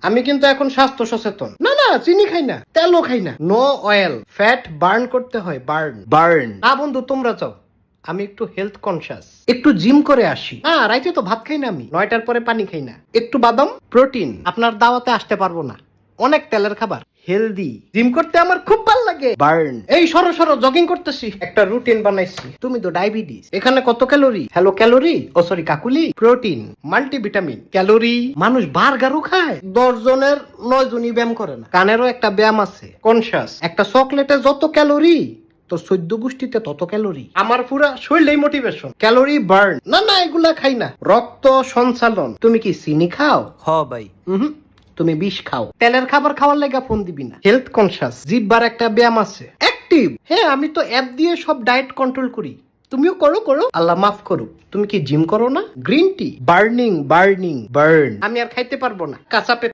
আমি কিন্তু এখন স্বাস্থ্য সচেতন। না না, চিনি খাই না, তেলও খাই না, নো অয়েল। ফ্যাট বার্ন করতে হয়, বার্ন। না বন্ধু, তোমরা চাও আমি একটু হেলথ কনসিয়াস, একটু জিম করে আসি। হ্যাঁ, রাইতে তো ভাত খাই না, আমি 9টার পরে পানি খাই না। একটু বাদাম, প্রোটিন। আপনার দাওয়াতে আসতে পারবো না, অনেক তেলের খাবার। হেলদি জিম করতে আমার খুব ভালো লাগে। বার্ন। এই সরো সরো, জগিং করতেছি, একটা রুটিন বানাইছি। তুমি তো ডায়াবেটিস, এখানে কত calorie? Hello calorie, oh sorry Kakuli. Protein, multivitamin, calorie. মানুষ বার্গারও খায়, 10 জনের 9 জনই ব্যায়াম করে না। কানেরও একটা ব্যায়াম আছে, কনসিয়াস। একটা চকলেটে যত ক্যালোরি, তো 14 গোষ্ঠীতে তত ক্যালোরি। আমার পুরা শরীরেই মোটিভেশন, ক্যালোরি বার্ন। না না, এগুলা খাই না। রক্ত সঞ্চালন। তুমি কি চিনি খাও? হ ভাই। তুমি বিষ খাও। তেলের খাবার খাওয়ার লেগা ফোন দিবি না। হেলথ কনসিয়াস, জিব্বার একটা ব্যায়াম আছে, অ্যাক্টিভ। হ্যাঁ, আমি তো অ্যাপ দিয়ে সব ডায়েট কন্ট্রোল করি। তুমিও করো করো, আল্লাহ মাফ করুক। তুমি কি জিম করো না? Green tea, burn. আমি আর খাইতে পারবো না কাঁচা পেঁপে।